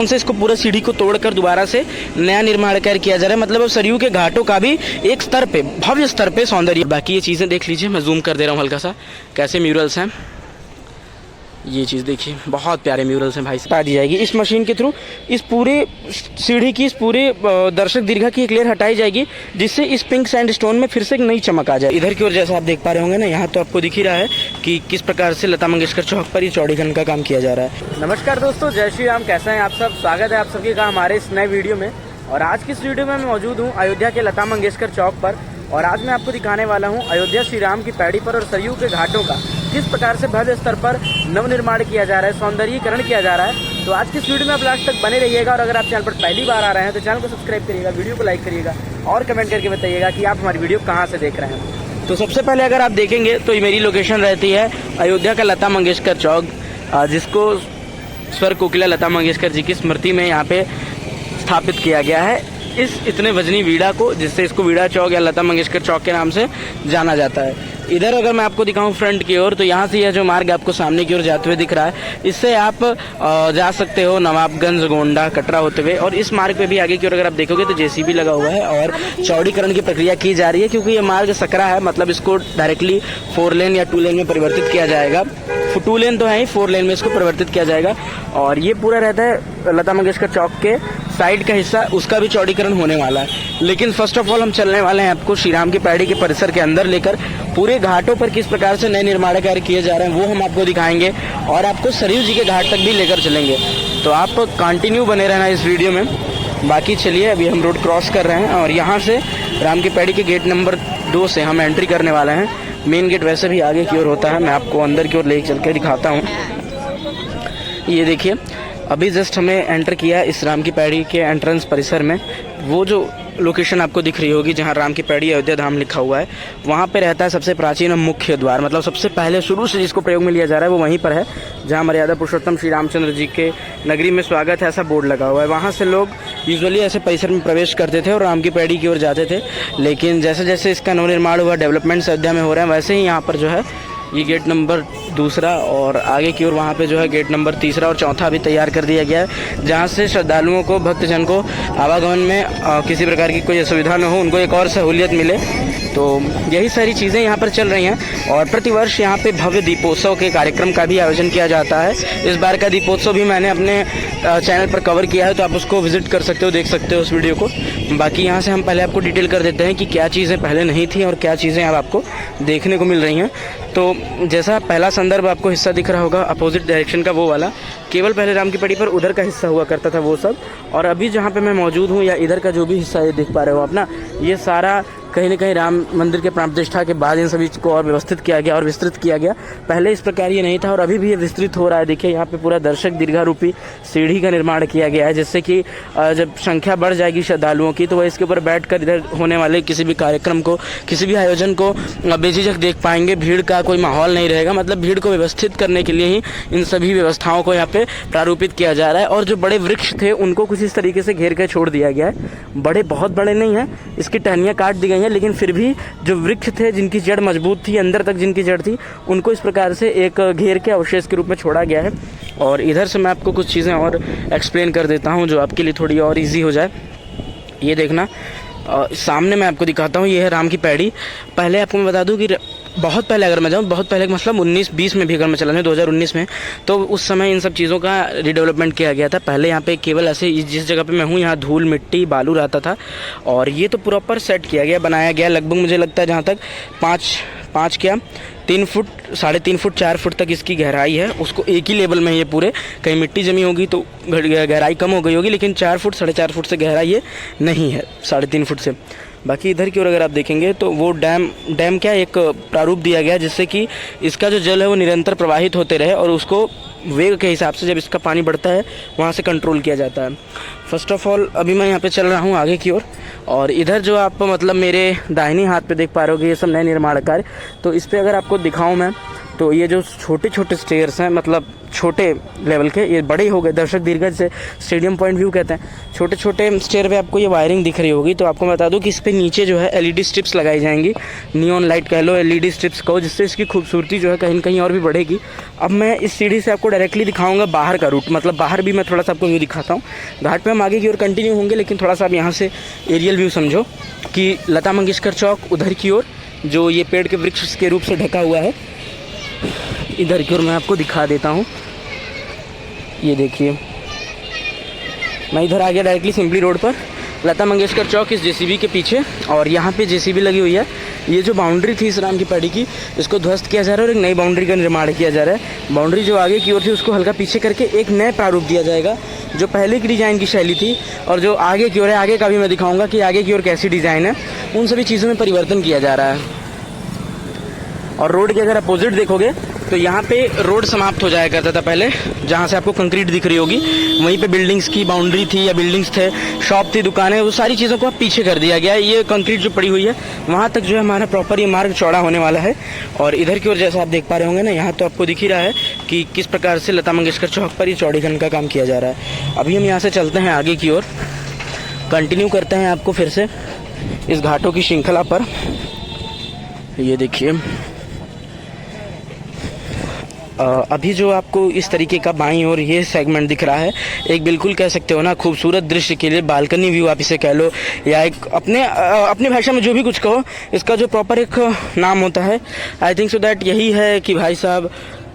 से इसको पूरा सीढ़ी को तोड़कर दोबारा से नया निर्माण कार्य किया जा रहा है। मतलब अब सरयू के घाटों का भी एक स्तर पे, भव्य स्तर पे सौंदर्य। बाकी ये चीज़ें देख लीजिए, मैं जूम कर दे रहा हूँ हल्का सा, कैसे म्यूरल्स हैं। ये चीज़ देखिए, बहुत प्यारे म्यूरल्स हैं भाई। हटा दी जाएगी इस मशीन के थ्रू, इस पूरे सीढ़ी की, इस पूरे दर्शक दीर्घा की एक लेयर हटाई जाएगी, जिससे इस पिंक सैंडस्टोन में फिर से एक नई चमक आ जाए। इधर की ओर जैसा आप देख पा रहे होंगे ना, यहाँ तो आपको दिख ही रहा है कि किस प्रकार से लता मंगेशकर चौक पर ये चौड़ीकरण का काम किया जा रहा है। नमस्कार दोस्तों, जय श्री राम। कैसे हैं आप सब? स्वागत है आप सबके का हमारे इस नए वीडियो में। और आज की इस वीडियो में मैं मौजूद हूँ अयोध्या के लता मंगेशकर चौक पर, और आज मैं आपको दिखाने वाला हूँ अयोध्या श्री राम की पैड़ी पर और सरयू के घाटों का किस प्रकार से भव्य स्तर पर नवनिर्माण किया जा रहा है, सौंदर्यीकरण किया जा रहा है। तो आज की इस वीडियो में आप लास्ट तक बने रहिएगा, और अगर आप चैनल पर पहली बार आ रहे हैं तो चैनल को सब्सक्राइब करिएगा, वीडियो को लाइक करिएगा और कमेंट करके बताइएगा कि आप हमारी वीडियो कहाँ से देख रहे हैं। तो सबसे पहले अगर आप देखेंगे तो मेरी लोकेशन रहती है अयोध्या का लता मंगेशकर चौक, जिसको स्वर कोकिला लता मंगेशकर जी की स्मृति में यहाँ पे स्थापित किया गया है, इस इतने वजनी वीड़ा को, जिससे इसको वीड़ा चौक या लता मंगेशकर चौक के नाम से जाना जाता है। इधर अगर मैं आपको दिखाऊं फ्रंट की ओर, तो यहाँ से यह जो मार्ग आपको सामने की ओर जाते हुए दिख रहा है, इससे आप जा सकते हो नवाबगंज, गोंडा, कटरा होते हुए। और इस मार्ग पे भी आगे की ओर अगर आप देखोगे तो जेसीबी लगा हुआ है और चौड़ीकरण की प्रक्रिया की जा रही है, क्योंकि ये मार्ग सकरा है। मतलब इसको डायरेक्टली 4 लेन या 2 लेन में परिवर्तित किया जाएगा। 2 लेन तो है ही, 4 लेन में इसको परिवर्तित किया जाएगा। और ये पूरा रहता है लता मंगेशकर चौक के साइड का हिस्सा, उसका भी चौड़ीकरण होने वाला है। लेकिन फर्स्ट ऑफ ऑल हम चलने वाले हैं आपको श्री राम की पैड़ी के परिसर के अंदर लेकर, पूरे घाटों पर किस प्रकार से नए निर्माण कार्य किए जा रहे हैं वो हम आपको दिखाएंगे, और आपको सरयू जी के घाट तक भी लेकर चलेंगे। तो आप कंटिन्यू बने रहना इस वीडियो में। बाकी चलिए, अभी हम रोड क्रॉस कर रहे हैं और यहाँ से राम की पैड़ी के गेट नंबर 2 से हम एंट्री करने वाले हैं। मेन गेट वैसे भी आगे की ओर होता है, मैं आपको अंदर की ओर ले चल के दिखाता हूँ। ये देखिए, अभी जस्ट हमें एंटर किया इस राम की पैड़ी के एंट्रेंस परिसर में। वो जो लोकेशन आपको दिख रही होगी जहाँ राम की पैड़ी अयोध्या धाम लिखा हुआ है, वहाँ पे रहता है सबसे प्राचीन मुख्य द्वार। मतलब सबसे पहले शुरू से जिसको प्रयोग में लिया जा रहा है वो वहीं पर है, जहाँ मर्यादा पुरुषोत्तम श्री रामचंद्र जी के नगरी में स्वागत है ऐसा बोर्ड लगा हुआ है। वहाँ से लोग यूजुअली ऐसे परिसर में प्रवेश करते थे और राम की पैड़ी की ओर जाते थे। लेकिन जैसे जैसे इसका नवनिर्माण हुआ, डेवलपमेंट्स अयोध्या में हो रहे हैं, वैसे ही यहाँ पर जो है ये गेट नंबर 2 और आगे की ओर वहाँ पे जो है गेट नंबर 3 और 4 भी तैयार कर दिया गया है, जहाँ से श्रद्धालुओं को, भक्तजन को आवागमन में किसी प्रकार की कोई असुविधा न हो, उनको एक और सहूलियत मिले। तो यही सारी चीज़ें यहाँ पर चल रही हैं। और प्रतिवर्ष यहाँ पे भव्य दीपोत्सव के कार्यक्रम का भी आयोजन किया जाता है। इस बार का दीपोत्सव भी मैंने अपने चैनल पर कवर किया है, तो आप उसको विजिट कर सकते हो, देख सकते हो उस वीडियो को। बाकी यहाँ से हम पहले आपको डिटेल कर देते हैं कि क्या चीज़ें पहले नहीं थी और क्या चीज़ें अब आपको देखने को मिल रही हैं। तो जैसा पहला संदर्भ आपको हिस्सा दिख रहा होगा अपोजिट डायरेक्शन का, वो वाला केवल पहले राम की पैड़ी पर उधर का हिस्सा हुआ करता था वो सब। और अभी जहाँ पे मैं मौजूद हूँ, या इधर का जो भी हिस्सा ये देख पा रहे हो आप ना, ये सारा कहीं ना कहीं राम मंदिर के प्राण प्रतिष्ठा के बाद इन सभी को और व्यवस्थित किया गया और विस्तृत किया गया। पहले इस प्रकार ये नहीं था, और अभी भी ये विस्तृत हो रहा है। देखिए, यहाँ पे पूरा दर्शक दीर्घा रूपी सीढ़ी का निर्माण किया गया है, जिससे कि जब संख्या बढ़ जाएगी श्रद्धालुओं की, तो वह इसके ऊपर बैठकर इधर होने वाले किसी भी कार्यक्रम को, किसी भी आयोजन को बेझिझक देख पाएंगे। भीड़ का कोई माहौल नहीं रहेगा। मतलब भीड़ को व्यवस्थित करने के लिए ही इन सभी व्यवस्थाओं को यहाँ पे प्रारूपित किया जा रहा है। और जो बड़े वृक्ष थे उनको कुछ इस तरीके से घेर कर छोड़ दिया गया है। बड़े, बहुत बड़े नहीं हैं, इसकी टहनियाँ काट दी गई हैं, लेकिन फिर भी जो वृक्ष थे जिनकी जड़ मजबूत थी, अंदर तक जिनकी जड़ थी, उनको इस प्रकार से एक घेर के अवशेष के रूप में छोड़ा गया है। और इधर से मैं आपको कुछ चीज़ें और एक्सप्लेन कर देता हूँ, जो आपके लिए थोड़ी और ईजी हो जाए। ये देखना, सामने मैं आपको दिखाता हूँ, ये है राम की पैड़ी। पहले आपको मैं बता दूँ कि बहुत पहले अगर मैं जाऊँ, बहुत पहले मतलब 19-20 में भी अगर मैं चला जाऊँ, 2019 में, तो उस समय इन सब चीज़ों का रीडेवलपमेंट किया गया था। पहले यहाँ पे केवल ऐसे, जिस जगह पे मैं हूँ यहाँ धूल, मिट्टी, बालू रहता था, और ये तो प्रॉपर सेट किया गया, बनाया गया। लगभग मुझे लगता है जहाँ तक 3 फुट, 3.5 फुट, 4 फुट तक इसकी गहराई है। उसको एक ही लेवल में ये पूरे, कहीं मिट्टी जमी होगी तो गहराई कम हो गई होगी, लेकिन 4 फुट, 4.5 फुट से गहराई ये नहीं है, 3.5 फुट से। बाकी इधर की ओर अगर आप देखेंगे तो वो डैम क्या एक प्रारूप दिया गया, जिससे कि इसका जो जल है वो निरंतर प्रवाहित होते रहे, और उसको वेग के हिसाब से जब इसका पानी बढ़ता है वहाँ से कंट्रोल किया जाता है। फर्स्ट ऑफ ऑल अभी मैं यहाँ पे चल रहा हूँ आगे की ओर, और इधर जो आप मतलब मेरे दाहिने हाथ पे देख पा रहे हो, ये सब नए निर्माण कार्य। तो इस पर अगर आपको दिखाऊँ मैं, तो ये जो छोटे छोटे स्टेयर्स हैं, मतलब छोटे लेवल के, ये बड़े हो गए दर्शक दीर्घ से स्टेडियम पॉइंट व्यू कहते हैं। छोटे छोटे स्टेयर पे आपको ये वायरिंग दिख रही होगी। तो आपको बता दूं कि इस पे नीचे जो है एलईडी स्ट्रिप्स लगाई जाएंगी, नियॉन लाइट कह लो, एलईडी स्ट्रिप्स कहो, जिससे इसकी खूबसूरती जो है कहीं न कहीं और भी बढ़ेगी। अब मैं इस सीढ़ी से आपको डायरेक्टली दिखाऊंगा बाहर का रूट, मतलब बाहर भी मैं थोड़ा सा आपको व्यू दिखाता हूँ। घाट पे हम आगे की ओर कंटिन्यू होंगे, लेकिन थोड़ा सा आप यहाँ से एरियल व्यू समझो कि लता मंगेशकर चौक उधर की ओर जो ये पेड़ के वृक्ष के रूप से ढका हुआ है, इधर की ओर मैं आपको दिखा देता हूँ। ये देखिए, मैं इधर आ गया डायरेक्टली सिंपली रोड पर, लता मंगेशकर चौक इस जेसीबी के पीछे, और यहाँ पे जेसीबी लगी हुई है। ये जो बाउंड्री थी इस राम की पैड़ी की, इसको ध्वस्त किया जा रहा है और एक नई बाउंड्री का निर्माण किया जा रहा है। बाउंड्री जो आगे की ओर थी उसको हल्का पीछे करके एक नए प्रारूप दिया जाएगा, जो पहले की डिज़ाइन की शैली थी और जो आगे की ओर है, आगे का भी मैं दिखाऊंगा कि आगे की ओर कैसी डिज़ाइन है। उन सभी चीज़ों में परिवर्तन किया जा रहा है। और रोड के अगर अपोजिट देखोगे तो यहाँ पे रोड समाप्त हो जाया करता था पहले, जहाँ से आपको कंक्रीट दिख रही होगी, वहीं पे बिल्डिंग्स की बाउंड्री थी या बिल्डिंग्स थे, शॉप थी, दुकानें, वो सारी चीज़ों को अब पीछे कर दिया गया है। ये कंक्रीट जो पड़ी हुई है वहाँ तक जो है हमारा प्रॉपर ये मार्ग चौड़ा होने वाला है। और इधर की ओर जैसा आप देख पा रहे होंगे ना, यहाँ तो आपको दिख ही रहा है कि किस प्रकार से लता मंगेशकर चौक पर ये चौड़ीकरण का काम किया जा रहा है। अभी हम यहाँ से चलते हैं आगे की ओर, कंटिन्यू करते हैं आपको फिर से इस घाटों की श्रृंखला पर। ये देखिए, अभी जो आपको इस तरीके का बाईं ओर ये सेगमेंट दिख रहा है, एक बिल्कुल कह सकते हो ना खूबसूरत दृश्य के लिए बालकनी व्यू आप इसे कह लो, या एक अपने भाषा में जो भी कुछ कहो, इसका जो प्रॉपर एक नाम होता है, आई थिंक सो दैट यही है कि भाई साहब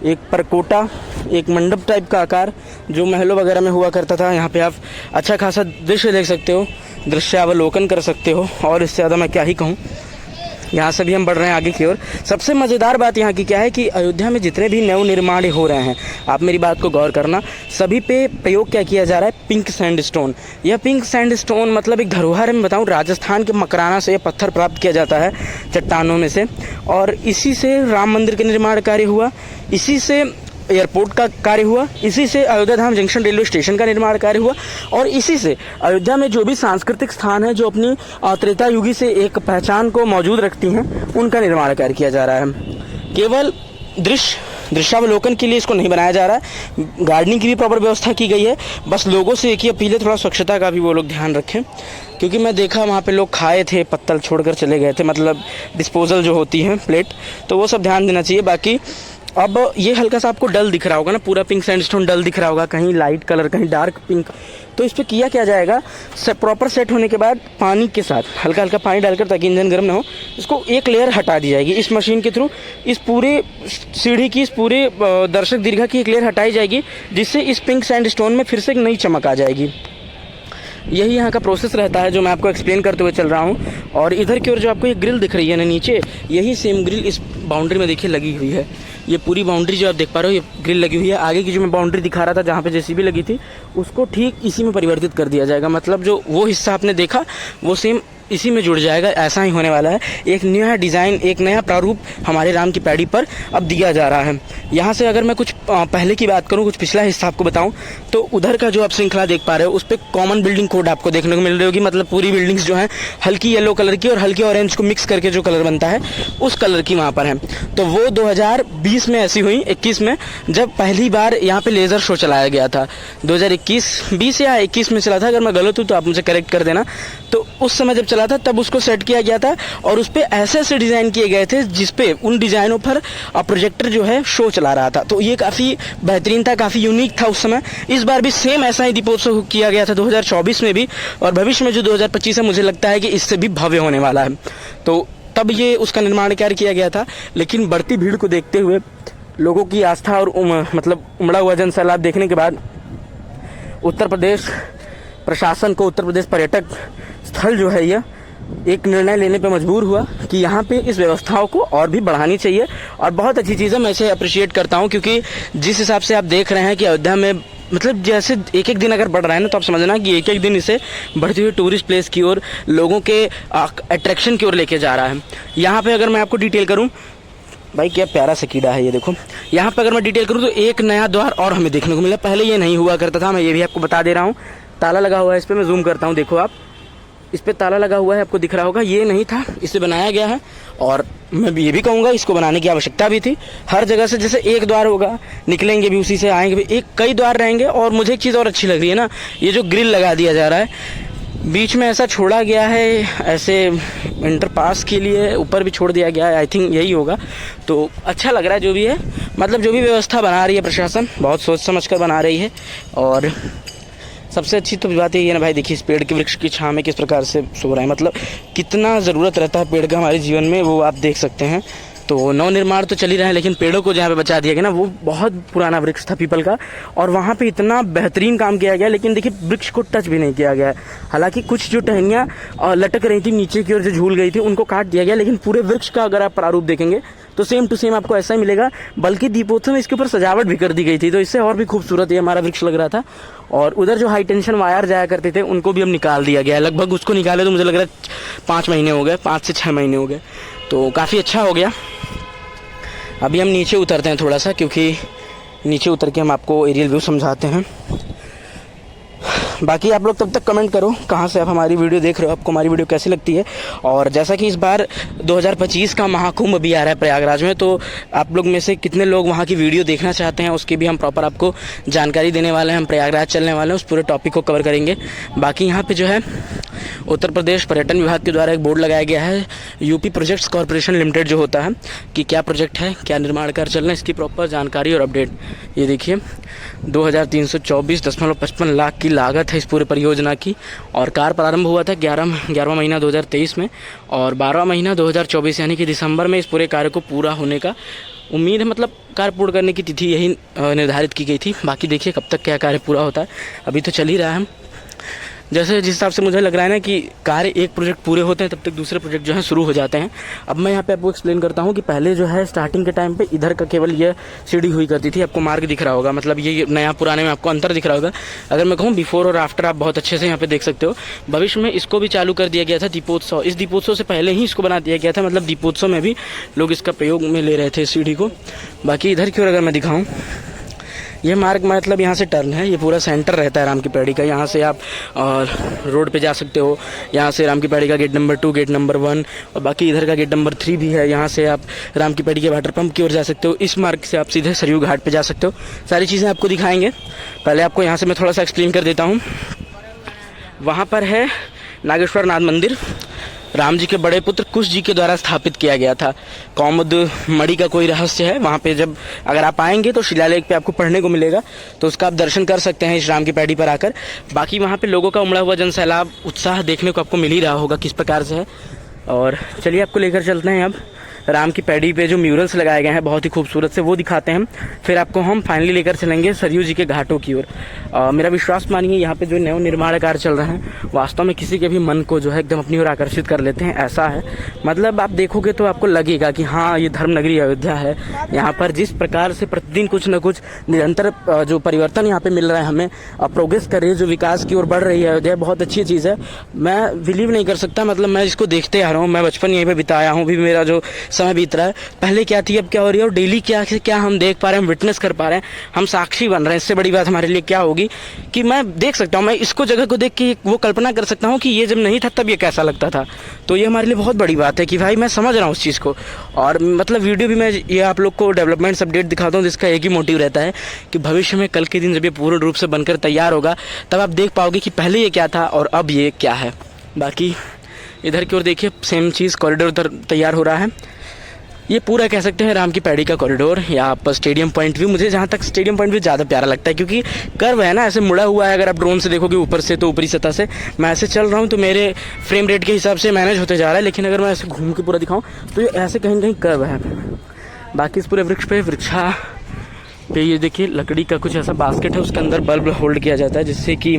एक परकोटा, एक मंडप टाइप का आकार जो महलों वगैरह में हुआ करता था। यहाँ पे आप अच्छा खासा दृश्य देख सकते हो, दृश्यावलोकन कर सकते हो, और इससे ज़्यादा मैं क्या ही कहूँ। यहाँ से भी हम बढ़ रहे हैं आगे की ओर। सबसे मज़ेदार बात यहाँ की क्या है कि अयोध्या में जितने भी नव निर्माण हो रहे हैं, आप मेरी बात को गौर करना, सभी पे प्रयोग क्या किया जा रहा है, पिंक सैंडस्टोन। यह पिंक सैंडस्टोन मतलब एक धरोहर है, मैं बताऊँ, राजस्थान के मकराना से यह पत्थर प्राप्त किया जाता है चट्टानों में से, और इसी से राम मंदिर का निर्माण कार्य हुआ, इसी से एयरपोर्ट का कार्य हुआ, इसी से अयोध्या धाम जंक्शन रेलवे स्टेशन का निर्माण कार्य हुआ, और इसी से अयोध्या में जो भी सांस्कृतिक स्थान है जो अपनी त्रेता युगी से एक पहचान को मौजूद रखती हैं, उनका निर्माण कार्य किया जा रहा है। केवल दृश्यावलोकन के लिए इसको नहीं बनाया जा रहा है, गार्डनिंग की भी प्रॉपर व्यवस्था की गई है। बस लोगों से एक ही अपील है, थोड़ा स्वच्छता का भी वो लोग ध्यान रखें, क्योंकि मैं देखा वहाँ पे लोग खाए थे, पत्तल छोड़कर चले गए थे, मतलब डिस्पोजल जो होती हैं प्लेट, तो वो सब ध्यान देना चाहिए। बाकी अब ये हल्का सा आपको डल दिख रहा होगा ना, पूरा पिंक सैंडस्टोन डल दिख रहा होगा, कहीं लाइट कलर, कहीं डार्क पिंक। तो इस पर किया क्या जाएगा, प्रॉपर सेट होने के बाद पानी के साथ हल्का हल्का पानी डालकर, ताकि इंजन गर्म ना हो, इसको एक लेयर हटा दी जाएगी इस मशीन के थ्रू। इस पूरे सीढ़ी की, इस पूरे दर्शक दीर्घा की एक लेयर हटाई जाएगी, जिससे इस पिंक सैंडस्टोन में फिर से एक नई चमक आ जाएगी। यही यहाँ का प्रोसेस रहता है जो मैं आपको एक्सप्लेन करते हुए चल रहा हूँ। और इधर की ओर जो आपको ये ग्रिल दिख रही है ना नीचे, यही सेम ग्रिल इस बाउंड्री में देखिए लगी हुई है। ये पूरी बाउंड्री जो आप देख पा रहे हो, ये ग्रिल लगी हुई है। आगे की जो मैं बाउंड्री दिखा रहा था जहाँ पे जेसीबी लगी थी, उसको ठीक इसी में परिवर्तित कर दिया जाएगा। मतलब जो वो हिस्सा आपने देखा वो सेम इसी में जुड़ जाएगा, ऐसा ही होने वाला है। एक नया डिज़ाइन, एक नया प्रारूप हमारे राम की पैड़ी पर अब दिया जा रहा है। यहाँ से अगर मैं कुछ पहले की बात करूँ, कुछ पिछला हिस्सा आपको बताऊँ, तो उधर का जो आप श्रृंखला देख पा रहे हो उस पर कॉमन बिल्डिंग कोड आपको देखने को मिल रही होगी। मतलब पूरी बिल्डिंग्स जो हैं हल्की येलो कलर की और हल्की ऑरेंज को मिक्स करके जो कलर बनता है उस कलर की वहाँ पर है। तो वो 2020 में ऐसी हुई, 21 में, जब पहली बार यहाँ पे लेज़र शो चलाया गया था। 2020 या 21 में चला था, अगर मैं गलत हूँ तो आप मुझे करेक्ट कर देना। तो उस समय जब चला था तब उसको सेट किया गया था, और उस पर ऐसे ऐसे डिज़ाइन किए गए थे जिसपे उन डिज़ाइनों पर प्रोजेक्टर जो है शो चला रहा था। तो ये काफ़ी बेहतरीन था, काफ़ी यूनिक था उस समय। इस बार भी सेम ऐसा ही दीपोत्सव किया गया था 2024 में भी, और भविष्य में जो 2025 है मुझे लगता है कि इससे भी भव्य होने वाला है। तो तब ये उसका निर्माण कार्य किया गया था, लेकिन बढ़ती भीड़ को देखते हुए, लोगों की आस्था और मतलब उमड़ा हुआ जन सैलाब देखने के बाद उत्तर प्रदेश प्रशासन को, उत्तर प्रदेश पर्यटक स्थल जो है, यह एक निर्णय लेने पे मजबूर हुआ कि यहाँ पे इस व्यवस्थाओं को और भी बढ़ानी चाहिए। और बहुत अच्छी चीज़ है, मैं इसे अप्रिशिएट करता हूँ, क्योंकि जिस हिसाब से आप देख रहे हैं कि अयोध्या में मतलब जैसे एक एक दिन अगर बढ़ रहा है ना, तो आप समझना कि एक एक दिन इसे बढ़ती हुई टूरिस्ट प्लेस की ओर, लोगों के अट्रैक्शन की ओर लेके जा रहा है। यहाँ पे अगर मैं आपको डिटेल करूँ, भाई क्या प्यारा सा कीड़ा है ये, देखो। यहाँ पे अगर मैं डिटेल करूँ तो एक नया द्वार और हमें देखने को मिला, पहले ये नहीं हुआ करता था, मैं ये भी आपको बता दे रहा हूँ। ताला लगा हुआ है इस पर, मैं जूम करता हूँ, देखो आप, इस पे ताला लगा हुआ है, आपको दिख रहा होगा, ये नहीं था, इसे बनाया गया है। और मैं ये भी कहूँगा इसको बनाने की आवश्यकता भी थी। हर जगह से जैसे एक द्वार होगा, निकलेंगे भी उसी से, आएंगे भी, एक कई द्वार रहेंगे। और मुझे एक चीज़ और अच्छी लग रही है ना, ये जो ग्रिल लगा दिया जा रहा है बीच में, ऐसा छोड़ा गया है ऐसे इंटर पास के लिए, ऊपर भी छोड़ दिया गया है, आई थिंक यही होगा। तो अच्छा लग रहा है जो भी है, मतलब जो भी व्यवस्था बना रही है प्रशासन, बहुत सोच समझ कर बना रही है। और सबसे अच्छी तो बात यही है ना भाई, देखिए इस पेड़ के वृक्ष की छाँव में किस प्रकार से सो रहा है, मतलब कितना ज़रूरत रहता है पेड़ का हमारे जीवन में, वो आप देख सकते हैं। तो नवनिर्माण तो चल ही रहा है, लेकिन पेड़ों को जहाँ पे बचा दिया गया ना, वो बहुत पुराना वृक्ष था पीपल का, और वहाँ पे इतना बेहतरीन काम किया गया, लेकिन देखिए वृक्ष को टच भी नहीं किया गया है। हालांकि कुछ जो टहनियाँ लटक रही थी नीचे की ओर, जो झूल गई थी, उनको काट दिया गया, लेकिन पूरे वृक्ष का अगर आप प्रारूप देखेंगे तो सेम टू सेम आपको ऐसा ही मिलेगा। बल्कि दीपोत्सव में इसके ऊपर सजावट भी कर दी गई थी, तो इससे और भी खूबसूरत ये हमारा वृक्ष लग रहा था। और उधर जो हाई टेंशन वायर जाया करते थे उनको भी अब निकाल दिया गया है, लगभग उसको निकाले तो मुझे लग रहा है 5 महीने हो गए, 5 से 6 महीने हो गए, तो काफ़ी अच्छा हो गया। अभी हम नीचे उतरते हैं थोड़ा सा, क्योंकि नीचे उतर के हम आपको एरियल व्यू समझाते हैं। बाकी आप लोग तब तक कमेंट करो कहाँ से आप हमारी वीडियो देख रहे हो, आपको हमारी वीडियो कैसी लगती है। और जैसा कि इस बार 2025 का महाकुंभ भी आ रहा है प्रयागराज में, तो आप लोग में से कितने लोग वहाँ की वीडियो देखना चाहते हैं, उसकी भी हम प्रॉपर आपको जानकारी देने वाले हैं। हम प्रयागराज चलने वाले हैं, उस पूरे टॉपिक को कवर करेंगे। बाकी यहाँ पे जो है उत्तर प्रदेश पर्यटन विभाग के द्वारा एक बोर्ड लगाया गया है, यूपी प्रोजेक्ट्स कॉरपोरेशन लिमिटेड जो होता है, कि क्या प्रोजेक्ट है, क्या निर्माण कार्य चल रहा है, इसकी प्रॉपर जानकारी और अपडेट। ये देखिए 2324.55 लाख की लागत है इस पूरे परियोजना की, और कार्य प्रारंभ हुआ था 11वां महीना 2023 में, और 12वां महीना 2024 यानी कि दिसंबर में इस पूरे कार्य को पूरा होने का उम्मीद है। मतलब कार्य पूर्ण करने की तिथि यही निर्धारित की गई थी। बाकी देखिए कब तक क्या कार्य पूरा होता है, अभी तो चल ही रहा है। जैसे जिस हिसाब से मुझे लग रहा है ना कि कार्य एक प्रोजेक्ट पूरे होते हैं, तब तक दूसरे प्रोजेक्ट जो है शुरू हो जाते हैं। अब मैं यहाँ पे आपको एक्सप्लेन करता हूँ कि पहले जो है स्टार्टिंग के टाइम पे इधर का केवल ये सीढ़ी हुई करती थी, आपको मार्ग दिख रहा होगा, मतलब ये नया पुराने में आपको अंतर दिख रहा होगा। अगर मैं कहूँ बिफोर और आफ्टर आप बहुत अच्छे से यहाँ पे देख सकते हो। भविष्य में इसको भी चालू कर दिया गया था दीपोत्सव, इस दीपोत्सव से पहले ही इसको बना दिया गया था, मतलब दीपोत्सव में भी लोग इसका प्रयोग में ले रहे थे इस सीढ़ी को। बाकी इधर की ओर अगर मैं दिखाऊँ, ये मार्ग मतलब यहाँ से टर्न है, ये पूरा सेंटर रहता है राम की पैड़ी का। यहाँ से आप रोड पे जा सकते हो, यहाँ से राम की पैड़ी का गेट नंबर 2, गेट नंबर 1, और बाकी इधर का गेट नंबर 3 भी है। यहाँ से आप राम की पैड़ी के वाटर पंप की ओर जा सकते हो। इस मार्ग से आप सीधे सरयू घाट पे जा सकते हो। सारी चीज़ें आपको दिखाएंगे। पहले आपको यहाँ से मैं थोड़ा सा एक्सप्लेन कर देता हूँ। वहाँ पर है नागेश्वर नाथ मंदिर, राम जी के बड़े पुत्र कुश जी के द्वारा स्थापित किया गया था। कौमुद मणि का कोई रहस्य है वहाँ पे, जब अगर आप आएंगे तो शिलालेख पे आपको पढ़ने को मिलेगा, तो उसका आप दर्शन कर सकते हैं इस राम की पैड़ी पर आकर। बाकी वहाँ पे लोगों का उमड़ा हुआ जनसैलाब, उत्साह देखने को आपको मिल ही रहा होगा किस प्रकार से है। और चलिए आपको लेकर चलते हैं अब राम की पैड़ी पे जो म्यूरल्स लगाए गए हैं बहुत ही खूबसूरत से, वो दिखाते हैं। फिर आपको हम फाइनली लेकर चलेंगे सरयू जी के घाटों की ओर। मेरा विश्वास मानिए यहाँ पे जो नव निर्माण कार्य चल रहे हैं वास्तव में किसी के भी मन को जो है एकदम अपनी ओर आकर्षित कर लेते हैं, ऐसा है। मतलब आप देखोगे तो आपको लगेगा कि हाँ ये धर्मनगरी अयोध्या है। यहाँ पर जिस प्रकार से प्रतिदिन कुछ न कुछ निरंतर जो परिवर्तन यहाँ पे मिल रहा है हमें, प्रोग्रेस कर रही है, जो विकास की ओर बढ़ रही है अयोध्या, बहुत अच्छी चीज़ है। मैं बिलीव नहीं कर सकता, मतलब मैं इसको देखते आ रहा हूँ, मैं बचपन यहीं पे बिताया हूँ, भी मेरा जो समय बीत रहा है, पहले क्या थी अब क्या हो रही है, और डेली क्या हम देख पा रहे हैं, विटनेस कर पा रहे हैं, हम साक्षी बन रहे हैं। इससे बड़ी बात हमारे लिए क्या होगी कि मैं देख सकता हूँ, मैं इसको जगह को देख के वो कल्पना कर सकता हूँ कि ये जब नहीं था तब ये कैसा लगता था। तो ये हमारे लिए बहुत बड़ी बात है कि भाई मैं समझ रहा हूँ उस चीज़ को। और मतलब वीडियो भी मैं ये आप लोग को डेवलपमेंट्स अपडेट दिखाता हूँ, जिसका एक ही मोटिव रहता है कि भविष्य में कल के दिन जब ये पूर्ण रूप से बनकर तैयार होगा तब आप देख पाओगे कि पहले ये क्या था और अब ये क्या है। बाकी इधर की ओर देखिए सेम चीज़, कॉरिडोर उधर तैयार हो रहा है। ये पूरा कह सकते हैं राम की पैड़ी का कॉरिडोर या आप स्टेडियम पॉइंट व्यू। मुझे जहाँ तक स्टेडियम पॉइंट व्यू ज़्यादा प्यारा लगता है, क्योंकि कर्व है ना, ऐसे मुड़ा हुआ है। अगर आप ड्रोन से देखोगे ऊपर से तो ऊपरी सतह से मैं ऐसे चल रहा हूँ तो मेरे फ्रेम रेट के हिसाब से मैनेज होते जा रहा है, लेकिन अगर मैं ऐसे घूम के पूरा दिखाऊँ तो ये ऐसे कहीं कहीं कर्व है। बाकी इस पूरे वृक्ष पे ये देखिए लकड़ी का कुछ ऐसा बास्केट है, उसके अंदर बल्ब होल्ड किया जाता है, जिससे कि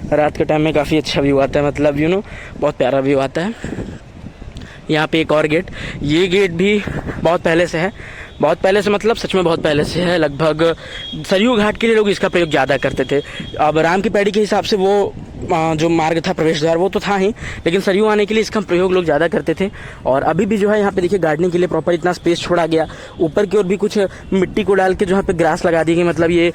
रात के टाइम में काफ़ी अच्छा व्यू आता है, मतलब बहुत प्यारा व्यू आता है। यहाँ पे एक और गेट, ये गेट भी बहुत पहले से है, बहुत पहले से मतलब सच में बहुत पहले से है। लगभग सरयू घाट के लिए लोग इसका प्रयोग ज़्यादा करते थे। अब राम की पैड़ी के हिसाब से वो जो मार्ग था, प्रवेश द्वार, वो तो था ही, लेकिन सरयू आने के लिए इसका प्रयोग लोग ज़्यादा करते थे। और अभी भी जो है यहाँ पे देखिए गार्डनिंग के लिए प्रॉपर इतना स्पेस छोड़ा गया। ऊपर की ओर भी कुछ मिट्टी को डाल के जो यहाँ पे ग्रास लगा दी गई, मतलब ये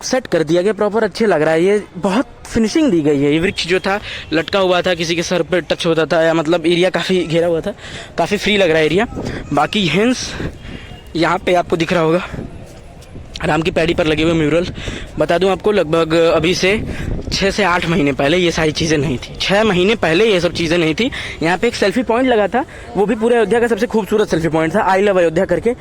सेट कर दिया गया प्रॉपर, अच्छे लग रहा है। ये बहुत फिनिशिंग दी गई है। ये वृक्ष जो था लटका हुआ था, किसी के सर पे टच होता था, या मतलब एरिया काफ़ी घेरा हुआ था, काफ़ी फ्री लग रहा है एरिया। बाकी हेंस यहाँ पे आपको दिख रहा होगा राम की पैड़ी पर लगे हुए म्यूरल। बता दूं आपको, लगभग अभी से 6 से 8 महीने पहले ये सारी चीज़ें नहीं थी। 6 महीने पहले ये सब चीज़ें नहीं थी। यहाँ पे एक सेल्फी पॉइंट लगा था, वो भी पूरे अयोध्या का सबसे खूबसूरत सेल्फी पॉइंट था, आई लव अयोध्या करके।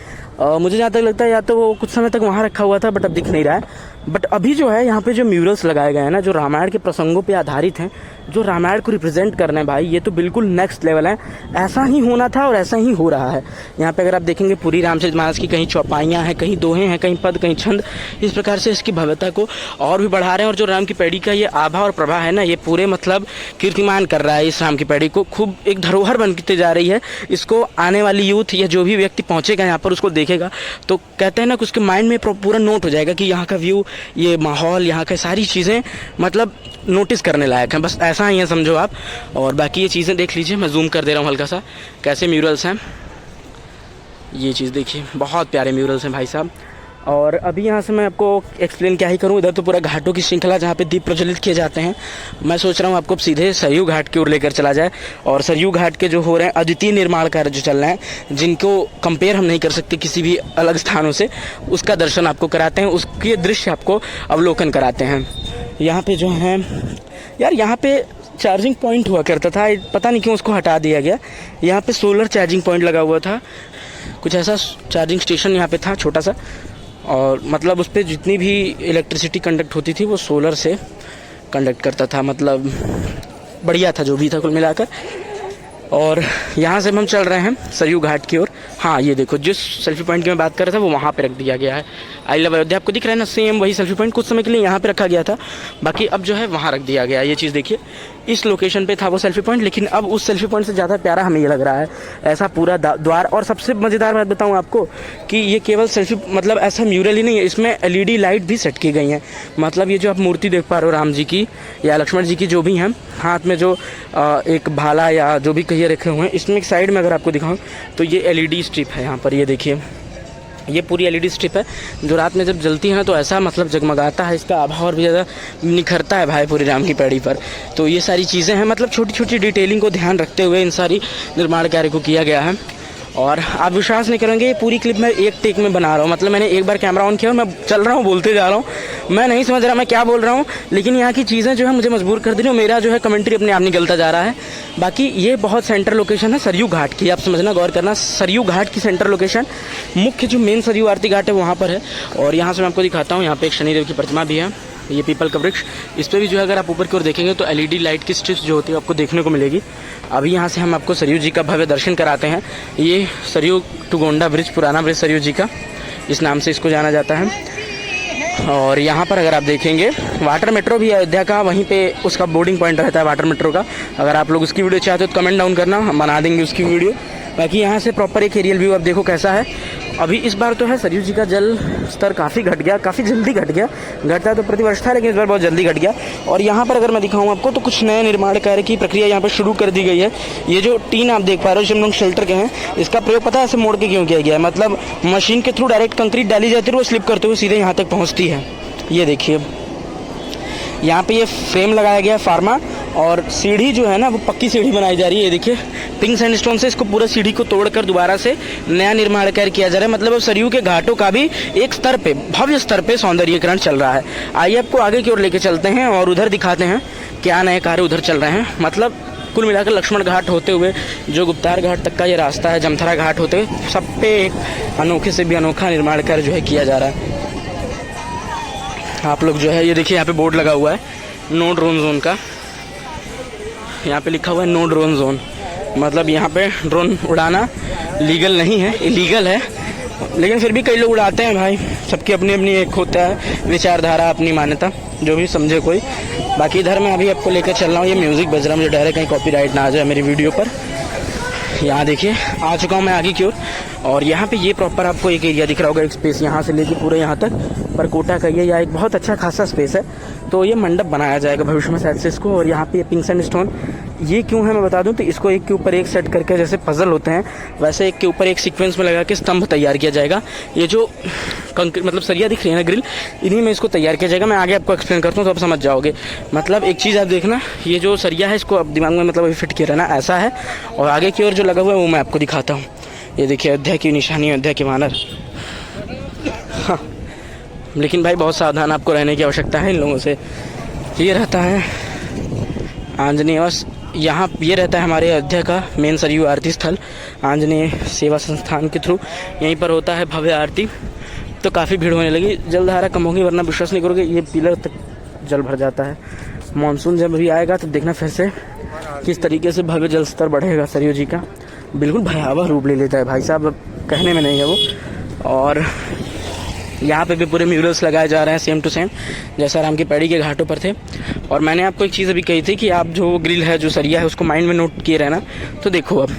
मुझे जहाँ तक लगता है या तो वो कुछ समय तक वहाँ रखा हुआ था, बट अब दिख नहीं रहा है। बट अभी जो है यहाँ पे जो म्यूरल्स लगाए गए हैं ना, जो रामायण के प्रसंगों पे आधारित हैं, जो रामायण को रिप्रेजेंट करना है भाई, ये तो बिल्कुल नेक्स्ट लेवल है। ऐसा ही होना था और ऐसा ही हो रहा है। यहाँ पे अगर आप देखेंगे पूरी रामचरितमानस की कहीं चौपाइयाँ हैं, कहीं दोहे हैं, कहीं पद, कहीं छंद, इस प्रकार से इसकी भव्यता को और भी बढ़ा रहे हैं। और जो राम की पैड़ी का ये आभा और प्रभा है ना, ये पूरे मतलब कीर्तिमान कर रहा है इस राम की पैड़ी को। खूब एक धरोहर बनती जा रही है। इसको आने वाली यूथ या जो भी व्यक्ति पहुंचेगा यहाँ पर, उसको देखेगा तो कहते हैं ना कि उसके माइंड में पूरा नोट हो जाएगा कि यहाँ का व्यू, ये माहौल, यहाँ की सारी चीज़ें मतलब नोटिस करने लायक हैं। बस ऐसा ही है समझो आप। और बाकी ये चीज़ें देख लीजिए, मैं जूम कर दे रहा हूँ हल्का सा, कैसे म्यूरल्स हैं। ये चीज़ देखिए, बहुत प्यारे म्यूरल्स हैं भाई साहब। और अभी यहाँ से मैं आपको एक्सप्लेन क्या ही करूँ, इधर तो पूरा घाटों की श्रृंखला जहाँ पे दीप प्रज्वलित किए जाते हैं। मैं सोच रहा हूँ आपको सीधे सरयू घाट की ओर लेकर चला जाए, और सरयू घाट के जो हो रहे हैं अद्वितीय निर्माण कार्य जो चल रहे हैं, जिनको कंपेयर हम नहीं कर सकते किसी भी अलग स्थानों से, उसका दर्शन आपको कराते हैं, उसके दृश्य आपको अवलोकन कराते हैं। यहाँ पे जो है यार, यहाँ पे चार्जिंग पॉइंट हुआ करता था, पता नहीं क्यों उसको हटा दिया गया। यहाँ पे सोलर चार्जिंग पॉइंट लगा हुआ था, कुछ ऐसा चार्जिंग स्टेशन यहाँ पे था छोटा सा, और मतलब उस पर जितनी भी इलेक्ट्रिसिटी कंडक्ट होती थी वो सोलर से कंडक्ट करता था। मतलब बढ़िया था जो भी था कुल मिलाकर। और यहाँ से हम चल रहे हैं सरयू घाट की ओर। हाँ, ये देखो, जिस सेल्फी पॉइंट की मैं बात कर रहा था वो वहाँ पे रख दिया गया है। आई लव अयोध्या आपको दिख रहा है ना, सेम वही सेल्फी पॉइंट कुछ समय के लिए यहाँ पे रखा गया था, बाकी अब जो है वहाँ रख दिया गया है। ये चीज़ देखिए, इस लोकेशन पे था वो सेल्फी पॉइंट, लेकिन अब उस सेल्फी पॉइंट से ज़्यादा प्यारा हमें ये लग रहा है, ऐसा पूरा द्वार। और सबसे मज़ेदार बात बताऊँ आपको कि ये केवल सेल्फी मतलब ऐसा म्यूरल ही नहीं है, इसमें LED लाइट भी सेट की गई हैं। मतलब ये जो आप मूर्ति देख पा रहे हो राम जी की या लक्ष्मण जी की, जो भी हैं, हाथ में जो एक भाला या जो भी कहिए रखे हुए हैं, इसमें एक साइड में अगर आपको दिखाऊं तो ये LED स्ट्रिप है यहाँ पर। ये देखिए, ये पूरी LED स्ट्रिप है जो रात में जब जलती है ना तो ऐसा मतलब जगमगाता है, इसका आभा और भी ज़्यादा निखरता है भाई पूरी राम की पैड़ी पर। तो ये सारी चीज़ें हैं, मतलब छोटी छोटी डिटेलिंग को ध्यान रखते हुए इन सारी निर्माण कार्य को किया गया है। और आप विश्वास नहीं करेंगे, ये पूरी क्लिप मैं एक टेक में बना रहा हूँ। मतलब मैंने एक बार कैमरा ऑन किया और मैं चल रहा हूँ, बोलते जा रहा हूँ, मैं नहीं समझ रहा मैं क्या बोल रहा हूँ, लेकिन यहाँ की चीज़ें जो है मुझे मजबूर कर दे रही है, मेरा जो है कमेंट्री अपने आप निकलता जा रहा है। बाकी ये बहुत सेंटर लोकेशन है सरयू घाट की, आप समझना, गौर करना, सरयू घाट की सेंटर लोकेशन, मुख्य जो मेन सरयू आरती घाट है वहाँ पर है। और यहाँ से मैं आपको दिखाता हूँ, यहाँ पे एक शनिदेव की प्रतिमा भी है, ये पीपल का वृक्ष, इस पर भी जो है अगर आप ऊपर की ओर देखेंगे तो LED लाइट की स्ट्रिप्स जो होती है आपको देखने को मिलेगी। अभी यहाँ से हम आपको सरयू जी का भव्य दर्शन कराते हैं। ये सरयू टू गोंडा ब्रिज, पुराना ब्रिज सरयू जी का, इस नाम से इसको जाना जाता है। और यहाँ पर अगर आप देखेंगे वाटर मेट्रो भी अयोध्या का, वहीं पे उसका बोर्डिंग पॉइंट रहता है वाटर मेट्रो का। अगर आप लोग उसकी वीडियो चाहते हो तो कमेंट डाउन करना, हम बना देंगे उसकी वीडियो। बाकी यहाँ से प्रॉपर एक एरियल व्यू आप देखो कैसा है। अभी इस बार तो है सरयू जी का जल स्तर काफ़ी घट गया, काफ़ी जल्दी घट गया, घटता तो प्रतिवर्ष था लेकिन इस बार बहुत जल्दी घट गया। और यहाँ पर अगर मैं दिखाऊँ आपको तो कुछ नए निर्माण कार्य की प्रक्रिया यहाँ पर शुरू कर दी गई है। ये जो टीन आप देख पा रहे हो, जो हम लोग शेल्टर के हैं, इसका प्रयोग पता है ऐसे मोड़ के क्यों किया गया है? मतलब मशीन के थ्रू डायरेक्ट कंक्रीट डाली जाती है, वो स्लिप करते हुए सीधे यहाँ तक पहुँचती है। ये देखिए, यहाँ पे ये फ्रेम लगाया गया है फार्मा, और सीढ़ी जो है ना वो पक्की सीढ़ी बनाई जा रही है। ये देखिए, पिंक सैंडस्टोन से इसको पूरा सीढ़ी को तोड़कर दोबारा से नया निर्माण कार्य किया जा रहा है। मतलब अब सरयू के घाटों का भी एक स्तर पे, भव्य स्तर पे सौंदर्यीकरण चल रहा है। आइए आपको आगे की ओर लेके चलते हैं और उधर दिखाते हैं क्या नए कार्य उधर चल रहे हैं। मतलब कुल मिलाकर लक्ष्मण घाट होते हुए जो गुप्तार घाट तक का ये रास्ता है, जमथरा घाट होते हुए, सब पे एक अनोखे से भी अनोखा निर्माण कार्य जो है किया जा रहा है। आप लोग जो है ये देखिए, यहाँ पे बोर्ड लगा हुआ है नो ड्रोन जोन का, यहाँ पे लिखा हुआ है नो ड्रोन जोन। मतलब यहाँ पे ड्रोन उड़ाना लीगल नहीं है, इलीगल है, लेकिन फिर भी कई लोग उड़ाते हैं भाई। सबकी अपनी अपनी एक होता है विचारधारा, अपनी मान्यता, जो भी समझे कोई। बाकी इधर मैं अभी आपको लेकर चल रहा हूँ, ये म्यूज़िक बज रहा है, मुझे डर है कहीं कॉपीराइट ना आ जाए मेरी वीडियो पर। यहाँ देखिए, आ चुका हूँ मैं आगे की ओर, और यहाँ पे ये प्रॉपर आपको एक एरिया दिख रहा होगा, एक स्पेस यहाँ से लेके पूरे यहाँ तक परकोटा का ये, या एक बहुत अच्छा खासा स्पेस है। तो ये मंडप बनाया जाएगा भविष्य में शायद से इसको, और यहाँ पे पिंक सैंडस्टोन ये क्यों है मैं बता दूं, तो इसको एक के ऊपर एक सेट करके जैसे पजल होते हैं वैसे एक के ऊपर एक सीक्वेंस में लगा के स्तंभ तैयार किया जाएगा। ये जो कंक्रीट मतलब सरिया दिख रही है ना ग्रिल, इन्हीं में इसको तैयार किया जाएगा। मैं आगे आपको एक्सप्लेन करता हूँ तो आप समझ जाओगे। मतलब एक चीज़ आप देखना, ये जो सरिया है इसको अब दिमाग में मतलब अभी फिट किया रहना, ऐसा है। और आगे की ओर जो लगा हुआ है वो मैं आपको दिखाता हूँ। ये देखिए अयोध्या की निशानी, अयोध्या के वानर। हाँ, लेकिन भाई बहुत सावधान आपको रहने की आवश्यकता है इन लोगों से। ये रहता है आंजनेय, बस यहाँ ये रहता है हमारे अयोध्या का मेन सरयू आरती स्थल, आंजनेय सेवा संस्थान के थ्रू यहीं पर होता है भव्य आरती। तो काफ़ी भीड़ होने लगी, जलधारा कम होगी, वरना विश्वास नहीं करोगे ये पिलर तक जल भर जाता है। मानसून जब भी आएगा तो देखना फिर से किस तरीके से भव्य जल स्तर बढ़ेगा सरयू जी का। बिल्कुल भयावह रूप ले लेता है भाई साहब, अब कहने में नहीं है वो। और यहाँ पे भी पूरे म्यूरल्स लगाए जा रहे हैं सेम टू सेम जैसा राम की पैड़ी के घाटों पर थे। और मैंने आपको एक चीज़ अभी कही थी कि आप जो ग्रिल है, जो सरिया है, उसको माइंड में नोट किए रहना। तो देखो अब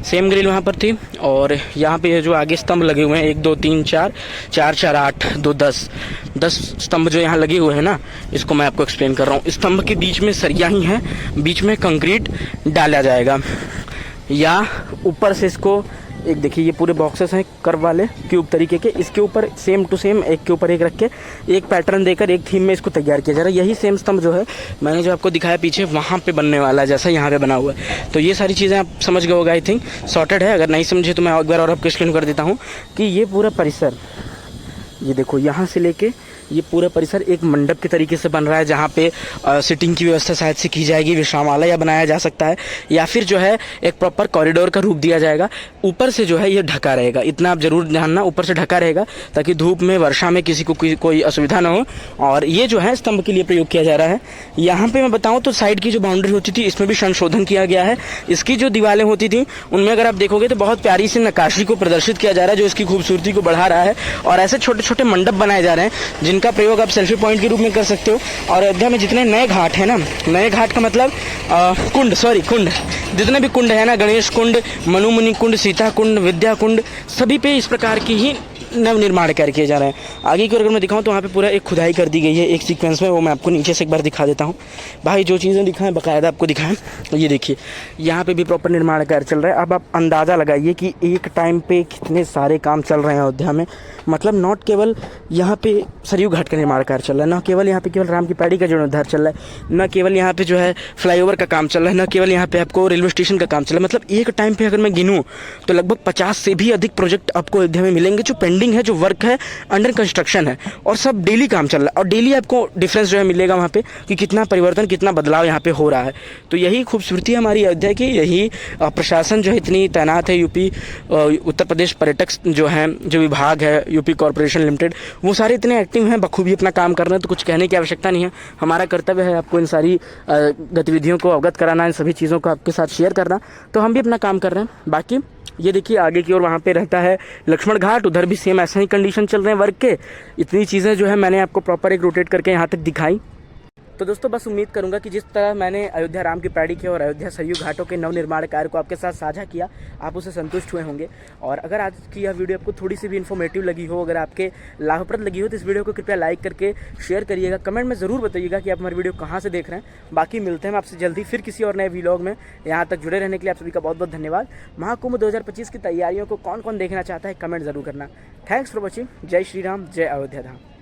सेम ग्रिल वहाँ पर थी और यहाँ पे जो आगे स्तंभ लगे हुए हैं 1 2 3 4 4 4 8 2 10 स्तंभ जो यहाँ लगे हुए हैं ना, इसको मैं आपको एक्सप्लेन कर रहा हूँ। स्तंभ के बीच में सरिया ही है, बीच में कंक्रीट डाला जाएगा या ऊपर से इसको एक देखिए ये पूरे बॉक्सेस हैं कर्व वाले क्यूब तरीके के, इसके ऊपर सेम टू सेम एक के ऊपर एक रख के एक पैटर्न देकर एक थीम में इसको तैयार किया जा रहा है। यही सेम स्तंभ जो है मैंने जो आपको दिखाया पीछे वहाँ पे बनने वाला है, जैसा यहाँ पे बना हुआ है। तो ये सारी चीज़ें आप समझ गए होगा, आई थिंक सॉर्टेड है। अगर नहीं समझे तो मैं एक बार और आपको एक्सप्लेन कर देता हूँ कि ये पूरा परिसर, ये देखो यहाँ से लेके ये पूरा परिसर एक मंडप के तरीके से बन रहा है, जहाँ पे सिटिंग की व्यवस्था शायद से की जाएगी, विश्रामालय बनाया जा सकता है या फिर जो है एक प्रॉपर कॉरिडोर का रूप दिया जाएगा। ऊपर से जो है ये ढका रहेगा, इतना आप जरूर जानना, ऊपर से ढका रहेगा ताकि धूप में वर्षा में किसी को कोई असुविधा ना हो। और ये जो है स्तंभ के लिए प्रयोग किया जा रहा है। यहाँ पे मैं बताऊँ तो साइड की जो बाउंड्री होती थी इसमें भी संशोधन किया गया है। इसकी जो दीवारें होती थी उनमें अगर आप देखोगे तो बहुत प्यारी सी नक्काशी को प्रदर्शित किया जा रहा है जो इसकी खूबसूरती को बढ़ा रहा है। और ऐसे छोटे छोटे मंडप बनाए जा रहे हैं जिनका प्रयोग आप सेल्फी पॉइंट के रूप में कर सकते हो। और अयोध्या में जितने नए घाट है ना, नए घाट का मतलब कुंड, जितने भी कुंड है ना, गणेश कुंड, मनुमुनि कुंड, सीता कुंड, विद्या कुंड, सभी पे इस प्रकार की ही नव निर्माण कार्य किए जा रहे हैं। आगे की ओर अगर मैं दिखाऊं तो वहाँ पे पूरा एक खुदाई कर दी गई है एक सीक्वेंस में, वो मैं आपको नीचे से एक बार दिखा देता हूँ। भाई जो चीज़ें दिखाएं बाकायदा आपको दिखाएं। ये देखिए यहाँ पे भी प्रॉपर निर्माण कार्य चल रहा है। अब आप अंदाज़ा लगाइए कि एक टाइम पे कितने सारे काम चल रहे हैं अयोध्या में। मतलब नॉट केवल यहाँ पे सरयू घाट का निर्माण कार्य चल रहा है, न केवल यहाँ पे केवल राम की पैड़ी का जीर्णोद्धार चल रहा है, न केवल यहाँ पे जो है फ्लाईओवर का काम चल रहा है, न केवल यहाँ पे आपको रेलवे स्टेशन का काम चल रहा है। मतलब एक टाइम पे अगर मैं गिनूँ तो लगभग 50 से भी अधिक प्रोजेक्ट आपको अयोध्या में मिलेंगे जो पेंडिंग है, जो वर्क है, अंडर कंस्ट्रक्शन है, और सब डेली काम चल रहा है। और डेली आपको डिफरेंस जो है मिलेगा वहाँ पे कि कितना परिवर्तन, कितना बदलाव यहाँ पे हो रहा है। तो यही खूबसूरती है हमारी अयोध्या की, यही प्रशासन जो है इतनी तैनात है। यूपी उत्तर प्रदेश पर्यटक जो हैं, जो विभाग है यूपी कॉर्पोरेशन लिमिटेड, वो सारे इतने एक्टिव हैं, बखूबी अपना काम कर रहे हैं। तो कुछ कहने की आवश्यकता नहीं है, हमारा कर्तव्य है आपको इन सारी गतिविधियों को अवगत कराना, इन सभी चीज़ों को आपके साथ शेयर करना। तो हम भी अपना काम कर रहे हैं। बाकी ये देखिए आगे की ओर वहाँ पे रहता है लक्ष्मण घाट, उधर भी सेम ऐसे ही कंडीशन चल रहे हैं वर्क के। इतनी चीज़ें जो है मैंने आपको प्रॉपर एक रोटेट करके यहाँ तक दिखाई। तो दोस्तों बस उम्मीद करूंगा कि जिस तरह मैंने अयोध्या राम की पैड़ी के और अयोध्या सरयू घाटों के नवनिर्माण कार्य को आपके साथ साझा किया, आप उससे संतुष्ट हुए होंगे। और अगर आज की यह वीडियो आपको थोड़ी सी भी इन्फॉर्मेटिव लगी हो, अगर आपके लाभप्रद लगी हो, तो इस वीडियो को कृपया लाइक करके शेयर करिएगा। कमेंट में ज़रूर बताइएगा कि आप हमारी वीडियो कहाँ से देख रहे हैं। बाकी मिलते हैं आपसे जल्दी फिर किसी और नए व्लॉग में। यहाँ तक जुड़े रहने के लिए आप सभी का बहुत बहुत धन्यवाद। महाकुंभ 2025 की तैयारियों को कौन कौन देखना चाहता है कमेंट ज़रूर करना। Thanks for watching. जय श्री राम, जय अयोध्या धाम।